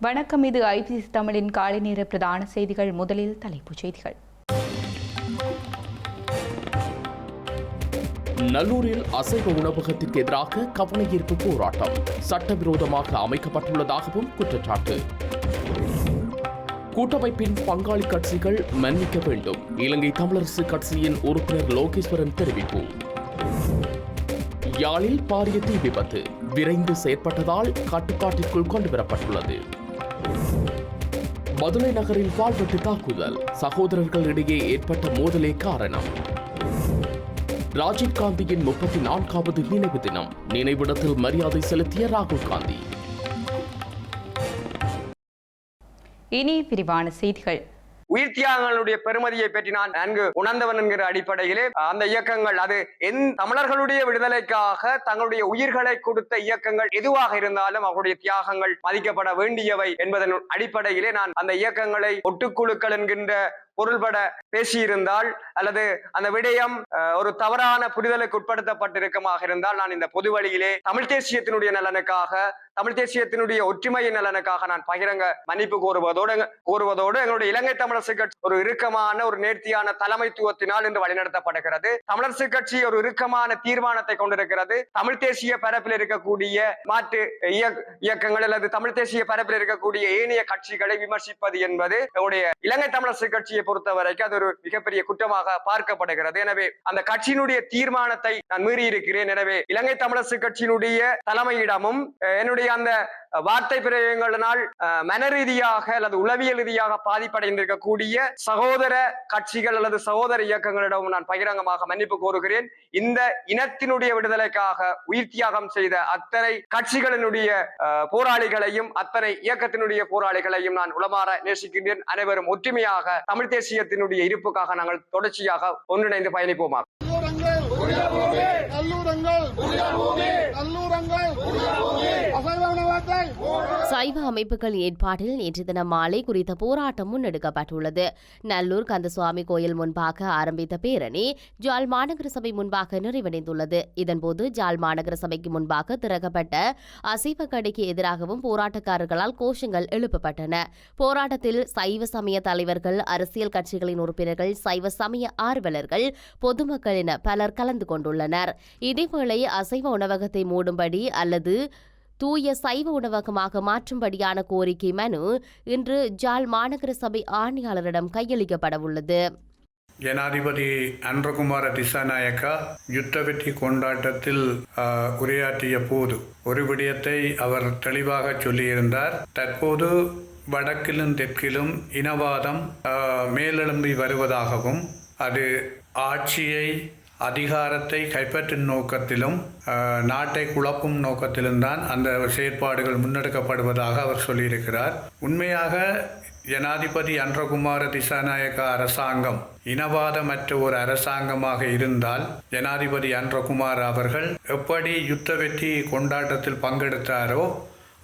வணக்கம். இது ஐபிசி தமிழின் காலை நேர பிரதான செய்திகள். முதலில் தலைப்புச் செய்திகள். நல்லூரில் அசைவ உணவகத்திற்கு எதிராக கவனஈர்ப்பு போராட்டம் சட்டவிரோதமாக அமைக்கப்பட்டுள்ளதாகவும் குற்றச்சாட்டு. கூட்டமைப்பின் பங்காளி கட்சிகள் மன்னிக்க வேண்டும், இலங்கை தமிழரசு கட்சியின் உறுப்பினர் லோகேஸ்வரன் தெரிவிப்பு. யாழில் பாரிய தீ விபத்து விரைந்து செயற்பட்டதால் கட்டுப்பாட்டிற்குள் கொண்டுவரப்பட்டுள்ளது. மதுரை நகரில் வாள்வெட்டு தாக்குதல், சகோதரர்கள் இடையே ஏற்பட்ட மோதலே காரணம். ராஜீவ்காந்தியின் 34வது நினைவு தினம், நினைவிடத்தில் மரியாதை செலுத்திய ராகுல் காந்தி. இனி விரிவான செய்திகள். உயிர் தியாகங்களுடைய பெருமதியை பற்றி நான் நன்கு உணர்ந்தவன் என்கிற அடிப்படையிலே அந்த இயக்கங்கள் அது தமிழர்களுடைய விடுதலைக்காக தங்களுடைய உயிர்களை கொடுத்த இயக்கங்கள் எதுவாக இருந்தாலும் அவருடைய தியாகங்கள் மதிக்கப்பட வேண்டியவை என்பதன் அடிப்படையிலே நான் அந்த இயக்கங்களை ஒட்டுக்குழுக்கள் என்கின்ற பொருள்பட பேசியிருந்தால் அல்லது அந்த விடயம் ஒரு தவறான புரிதலுக்கு உட்படுத்தப்பட்டிருக்கமாக இருந்தால் நான் இந்த பொது வழியிலே தமிழ் தேசியத்தினுடைய நலனுக்காக, தமிழ் தேசியத்தினுடைய ஒற்றுமையின் நலனுக்காக நான் பகிரங்க மன்னிப்பு கோருவதோடு எங்களுடைய இலங்கை தமிழரசு கட்சி ஒரு இறுக்கமான ஒரு நேர்த்தியான தலைமைத்துவத்தினால் இன்று வழிநடத்தப்படுகிறது. தமிழரசு கட்சி ஒரு இறுக்கமான தீர்மானத்தை கொண்டிருக்கிறது. தமிழ் தேசிய பரப்பில் இருக்கக்கூடிய மாற்று இயக்கங்கள் அல்லது தமிழ் தேசிய பரப்பில் இருக்கக்கூடிய ஏனைய கட்சிகளை விமர்சிப்பது என்பது எங்களுடைய இலங்கை தமிழரசு கட்சியை பொறுத்தவரைக்கும் அது ஒரு மிகப்பெரிய குற்றமாக பார்க்கப்படுகிறது. எனவே அந்த கட்சியினுடைய தீர்மானத்தை நான் மீறி இருக்கிறேன். எனவே இலங்கை தமிழரசு கட்சியினுடைய தலைமையிடமும் என்னுடைய அந்த வார்த்தை பிரயோகங்களினால் மன ரீதியாக அல்லது உளவியல் ரீதியாக பாதிப்படைந்திருக்கக்கூடிய சகோதர கட்சிகள் அல்லது சகோதர இயக்கங்களிடம் நான் பகிரங்கமாக மன்னிப்பு கோருகிறேன். இந்த இனத்தினுடைய விடுதலைக்காக உயிர் தியாகம் செய்த அத்தனை கட்சிகளினுடைய போராளிகளையும் அத்தனை இயக்கத்தினுடைய போராளிகளையும் நான் உளமாற நேசிக்கின்றேன். அனைவரும் ஒற்றுமையாக தமிழ் தேசியத்தினுடைய இருப்புக்காக நாங்கள் தொடர்ச்சியாக ஒன்றிணைந்து பயணிப்போமா. சைவ அமைப்புகள் ஏற்பாட்டில் நேற்று தினம் மாலை குறித்த போராட்டம் முன்னெடுக்கப்பட்டுள்ளது. நல்லூர் கந்தசுவாமி கோயில் முன்பாக ஆரம்பித்த பேரணி ஜாழ் மாநகர சபை முன்பாக நிறைவடைந்துள்ளது. இதன்போது ஜாழ் மாநகர சபைக்கு முன்பாக திறக்கப்பட்ட அசைவ கடைக்கு எதிராகவும் போராட்டக்காரர்களால் கோஷங்கள் எழுப்பப்பட்டன. போராட்டத்தில் சைவ சமய தலைவர்கள், அரசியல் கட்சிகளின் உறுப்பினர்கள், சைவ சமய ஆர்வலர்கள், பொதுமக்கள் என பலர் கலந்து கொண்டுள்ளனர். இதேவேளை அசைவ உணவகத்தை மூடும்படி அல்லது தூய சைவ உணவகமாக மாற்றும்படியான கோரிக்கை மனு இன்று ஜாழ் மாநகர சபை ஆணையாளரிடம் கையளிக்கப்படவுள்ளது. ஜனாதிபதி அன்றகுமார திசாநாயக்கா யுத்த வெற்றி கொண்டாட்டத்தில் உரையாற்றிய போது ஒரு விடயத்தை அவர் தெளிவாக சொல்லியிருந்தார். தற்போது வடக்கிலும் தெற்கிலும் இனவாதம் மேலெழும்பி வருவதாகவும் அது ஆட்சியை அதிகாரத்தை கைப்பற்றும் நோக்கத்திலும் நாட்டை குழப்பும் நோக்கத்திலும் தான் அந்த செயற்பாடுகள் முன்னெடுக்கப்படுவதாக அவர் சொல்லியிருக்கிறார். உண்மையாக ஜனாதிபதி அன்றகுமார திசாநாயக்க அரசாங்கம் இனவாதமற்ற ஒரு அரசாங்கமாக இருந்தால் ஜனாதிபதி அன்றகுமார் அவர்கள் எப்படி யுத்த வெற்றி கொண்டாட்டத்தில் பங்கெடுத்தாரோ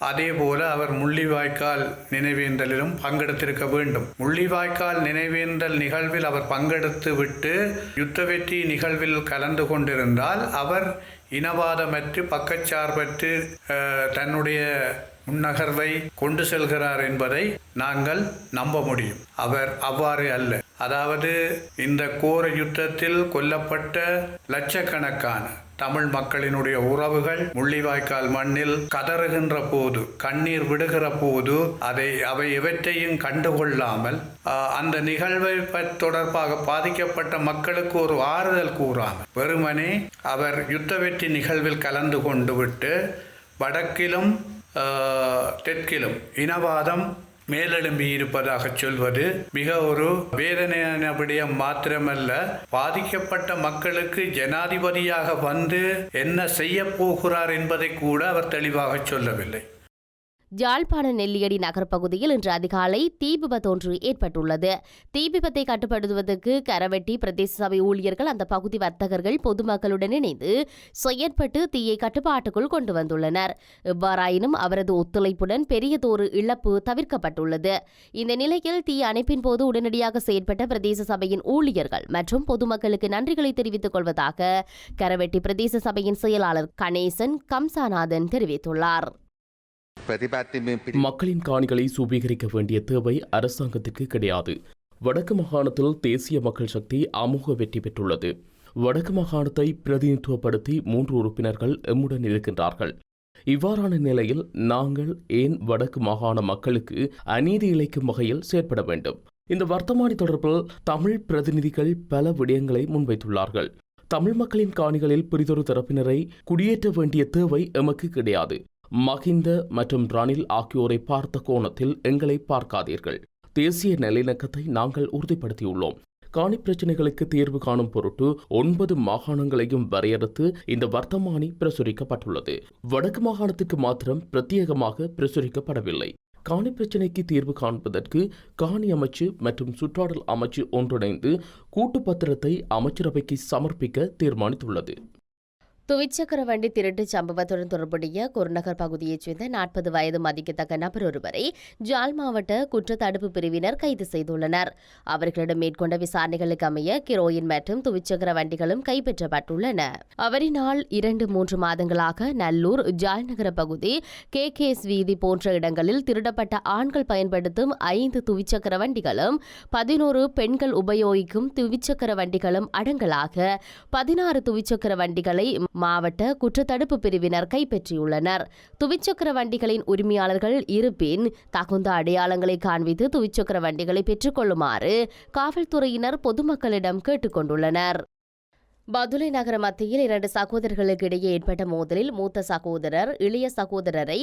அதேபோல அவர் முள்ளிவாய்க்கால் நினைவேந்தலிலும் பங்கெடுத்திருக்க வேண்டும். முள்ளிவாய்க்கால் நினைவேந்தல் நிகழ்வில் அவர் பங்கெடுத்து விட்டு யுத்த வெற்றி நிகழ்வில் கலந்து கொண்டிருந்தால் அவர் இனவாதமற்று பக்கச்சார்பற்று தன்னுடைய முன்னகர்வை கொண்டு செல்கிறார் என்பதை நாங்கள் நம்ப முடியும். அவர் அவ்வாறு அல்ல. அதாவது இந்த கோர யுத்தத்தில் கொல்லப்பட்ட லட்சக்கணக்கான தமிழ் மக்களினுடைய உறவுகள் முள்ளிவாய்க்கால் மண்ணில் கதறுகின்ற போது, கண்ணீர் விடுகிற போது அவை எவற்றையும் கண்டுகொள்ளாமல் அந்த நிகழ்வை தொடர்பாக பாதிக்கப்பட்ட மக்களுக்கு ஒரு ஆறுதல் கூறாமல் வெறுமனே அவர் யுத்த வெற்றி நிகழ்வில் கலந்து கொண்டு விட்டு வடக்கிலும் தெற்கிலும் இனவாதம் மேலெழும்பி இருப்பதாக சொல்வது மிக ஒரு வேதனையான விடயம் மாத்திரமல்ல, பாதிக்கப்பட்ட மக்களுக்கு ஜனாதிபதியாக வந்து என்ன செய்ய போகிறார் என்பதை கூட அவர் தெளிவாக சொல்லவில்லை. யாழ்ப்பாண நெல்லியடி நகர் பகுதியில் இன்று அதிகாலை தீ விபத்து ஒன்று ஏற்பட்டுள்ளது. தீ விபத்தை கட்டுப்படுத்துவதற்கு கரவெட்டி பிரதேச சபை ஊழியர்கள் அந்த பகுதி வர்த்தகர்கள் பொதுமக்களுடன் இணைந்து செயற்பட்டு தீயை கட்டுப்பாட்டுக்குள் கொண்டு வந்துள்ளனர். எவ்வாறாயினும் அவரது ஒத்துழைப்புடன் பெரியதொரு இழப்பு தவிர்க்கப்பட்டுள்ளது. இந்த நிலையில் தீ அணைப்பின் போது உடனடியாக செயற்பட்ட பிரதேச சபையின் ஊழியர்கள் மற்றும் பொதுமக்களுக்கு நன்றிகளை தெரிவித்துக் கொள்வதாக கரவெட்டி பிரதேச சபையின் செயலாளர் கணேசன் கம்சாநாதன் தெரிவித்துள்ளார். மக்களின் காணிகளை சுபீகரிக்க வேண்டிய தேவை அரசாங்கத்திற்கு கிடையாது. வடக்கு மாகாணத்தில் தேசிய மக்கள் சக்தி அமோக வெற்றி பெற்றுள்ளது. வடக்கு மாகாணத்தை பிரதிநிதித்துவப்படுத்தி 3 உறுப்பினர்கள் எம்முடன் இருக்கின்றார்கள். இவ்வாறான நிலையில் நாங்கள் ஏன் வடக்கு மாகாண மக்களுக்கு அநீதி இழைக்கும் வகையில் செயற்பட வேண்டும்? இந்த வர்த்தமானி தொடர்பில் தமிழ் பிரதிநிதிகள் பல விடயங்களை முன்வைத்துள்ளார்கள். தமிழ் மக்களின் காணிகளில் பிரிதொரு தரப்பினரை குடியேற்ற வேண்டிய தேவை எமக்கு கிடையாது. மஹிந்த மற்றும் ரணில் ஆகியோரை பார்த்த கோணத்தில் எங்களை பார்க்காதீர்கள். தேசிய நல்லிணக்கத்தை நாங்கள் உறுதிப்படுத்தியுள்ளோம். காணி பிரச்சினைகளுக்கு தீர்வு காணும் பொருட்டு 9 மாகாணங்களையும் வரையறுத்து இந்த வர்த்தமானி பிரசுரிக்கப்பட்டுள்ளது. வடக்கு மாகாணத்துக்கு மாத்திரம் பிரத்யேகமாக பிரசுரிக்கப்படவில்லை. காணி பிரச்சினைக்கு தீர்வு காண்பதற்கு காணி அமைச்சு மற்றும் சுற்றாடல் அமைச்சு ஒன்றிணைந்து கூட்டு பத்திரத்தை அமைச்சரவைக்கு சமர்ப்பிக்க தீர்மானித்துள்ளது. துவிச்சக்கர வண்டி திருட்டு சம்பவத்துடன் தொடர்புடைய குருநகர் பகுதியைச் சேர்ந்த 40 வயது மதிக்கத்தக்க நபர் ஒருவரை ஜாழ் மாவட்ட குற்றத்தடுப்பு பிரிவினர் கைது செய்துள்ளனர். அவர்களிடம் மேற்கொண்ட விசாரணைகளுக்கு அமைய கிரோயின் மற்றும் துவிச்சக்கர வண்டிகளும் கைப்பற்றப்பட்டுள்ளன. அவரினால் 2-3 மாதங்களாக நல்லூர், ஜாழ் நகர பகுதி, KKS வீதி போன்ற இடங்களில் திருடப்பட்ட ஆண்கள் பயன்படுத்தும் 5 துவிச்சக்கர வண்டிகளும் 11 பெண்கள் உபயோகிக்கும் துவிச்சக்கர வண்டிகளும் அடங்கலாக 16 துவிச்சக்கர வண்டிகளை மாவட்ட குற்றத்தடுப்பு பிரிவினர் கைப்பற்றியுள்ளனர். துவிச்சக்கர வண்டிகளின் உரிமையாளர்கள் இருப்பின் தகுந்த அடையாளங்களை காண்பித்து துவிச்சக்கர வண்டிகளை பெற்றுக்கொள்ளுமாறு காவல்துறையினர் பொதுமக்களிடம் கேட்டுக் கொண்டுள்ளனர். பதுளை நகர மத்தியில் 2 சகோதரர்களுக்கு இடையே ஏற்பட்ட மோதலில் மூத்த சகோதரர் இளைய சகோதரரை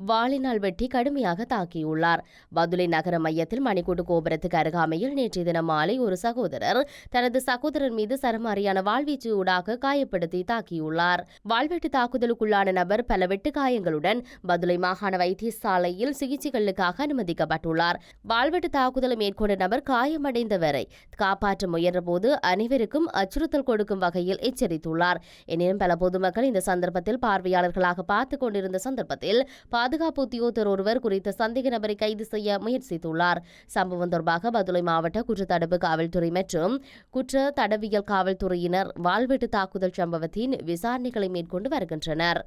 வாளினால் வெட்டி கடுமையாக தாக்கியுள்ளார். பதுளை நகர மையத்தில் மணிக்கூட்டு கோபுரத்துக்கு அருகாமையில் நேற்றைய தினம் மாலை ஒரு சகோதரர் தனது சகோதரர் மீது சரமாரியான வாழ்வீச்சு ஊடாக காயப்படுத்தி தாக்கியுள்ளார். வாழ்வெட்டு தாக்குதலுக்குள்ளான நபர் பல வெட்டு காயங்களுடன் பதுளை மாகாண வைத்தியசாலையில் சிகிச்சைகளுக்காக அனுமதிக்கப்பட்டுள்ளார். வாழ்வெட்டு தாக்குதலை மேற்கொண்ட நபர் காயமடைந்தவரை காப்பாற்ற முயன்றபோது அனைவருக்கும் அச்சுறுத்தல் கொடுக்கும் வகையில் எச்சரித்துள்ளார். எனினும் பல பொதுமக்கள் இந்த சந்தர்ப்பத்தில் பார்வையாளர்களாக பார்த்துக் கொண்டிருந்த சந்தர்ப்பத்தில் பாதுகாப்பு உத்தியோகத்தர் ஒருவர் குறித்த சந்தேக நபரை கைது செய்ய முயற்சித்துள்ளார். சம்பவம் தொடர்பாக பதுளை மாவட்ட குற்றத்தடுப்பு காவல்துறை மற்றும் குற்ற தடவியல் காவல்துறையினர் வாழ்வெட்டு தாக்குதல் சம்பவத்தின் விசாரணைகளை மேற்கொண்டு வருகின்றனர்.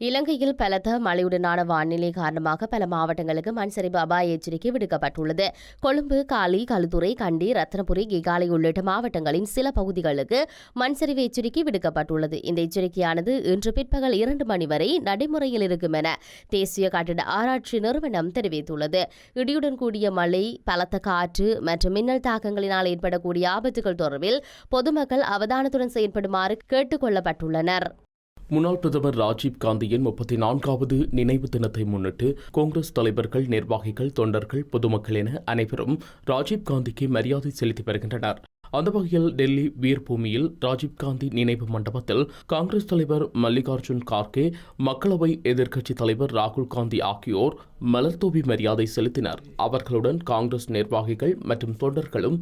இலங்கையில் பலத்த மழையுடனான வானிலை காரணமாக பல மாவட்டங்களுக்கு மண்சரிவு அபாய எச்சரிக்கை விடுக்கப்பட்டுள்ளது. கொழும்பு, காலி, களுத்துறை, கண்டி, ரத்னபுரி, கிகாலை உள்ளிட்ட மாவட்டங்களின் சில பகுதிகளுக்கு மண்சரிவு எச்சரிக்கை விடுக்கப்பட்டுள்ளது. இந்த எச்சரிக்கையானது இன்று பிற்பகல் 2 மணி வரை நடைமுறையில் இருக்கும் என தேசிய கட்டிட ஆராய்ச்சி நிறுவனம் தெரிவித்துள்ளது. இடியுடன் கூடிய மழை, பலத்த காற்று மற்றும் மின்னல் தாக்கங்களினால் ஏற்படக்கூடிய ஆபத்துகள் தொடர்பில் பொதுமக்கள் அவதானத்துடன் செயற்படுமாறு கேட்டுக் கொள்ளப்பட்டுள்ளனர். முன்னாள் பிரதமர் ராஜீவ் காந்தியின் 34வது நினைவு தினத்தை முன்னிட்டு காங்கிரஸ் தலைவர்கள், நிர்வாகிகள், தொண்டர்கள், பொதுமக்கள் என அனைவரும் ராஜீவ் காந்திக்கு மரியாதை செலுத்தி வருகின்றனர். அந்த வகையில் டெல்லி வீர்பூமியில் ராஜீவ்காந்தி நினைவு மண்டபத்தில் காங்கிரஸ் தலைவர் மல்லிகார்ஜுன் கார்கே, மக்களவை எதிர்க்கட்சித் தலைவர் ராகுல் காந்தி ஆகியோர் மலர்தூவி மரியாதை செலுத்தினர். அவர்களுடன் காங்கிரஸ் நிர்வாகிகள் மற்றும் தொண்டர்களும்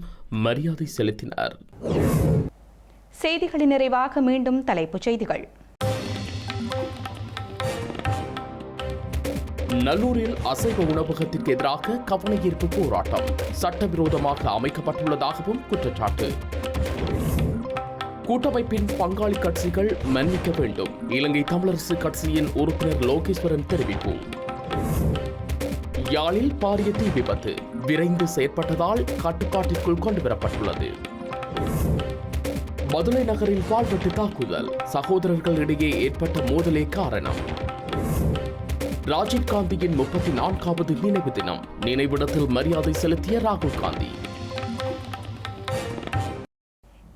மரியாதை செலுத்தினர். செய்திகளின் நிறைவாக மீண்டும் தலைப்புச் செய்திகள். நல்லூரில் அசைவ உணவகத்திற்கு எதிராக கவனஈர்ப்பு போராட்டம் சட்டவிரோதமாக அமைக்கப்பட்டுள்ளதாகவும் குற்றச்சாட்டு. கூட்டமைப்பின் பங்காளி கட்சிகள் மன்னிக்க வேண்டும், இலங்கை தமிழரசு கட்சியின் உறுப்பினர் லோகேஸ்வரன் தெரிவிப்பு. யாழில் பாரிய தீ விபத்து விரைந்து செயற்பட்டதால் கட்டுப்பாட்டிற்குள் கொண்டுவரப்பட்டுள்ளது. பதுளை நகரில் வாழ்வெட்டு தாக்குதல், சகோதரர்கள் இடையே ஏற்பட்ட மோதலே காரணம். ராஜீவ்காந்தியின் 34வது நினைவு தினம், நினைவிடத்தில் மரியாதை செலுத்திய ராகுல் காந்தி.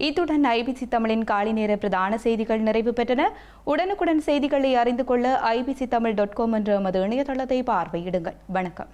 இத்துடன் IBC தமிழின் காலை நேர பிரதான செய்திகள் நிறைவு பெற்றன. உடனுக்குடன் செய்திகளை அறிந்து கொள்ள ibctamil.com என்ற எமது இணையதளத்தை பார்வையிடுங்கள். வணக்கம்.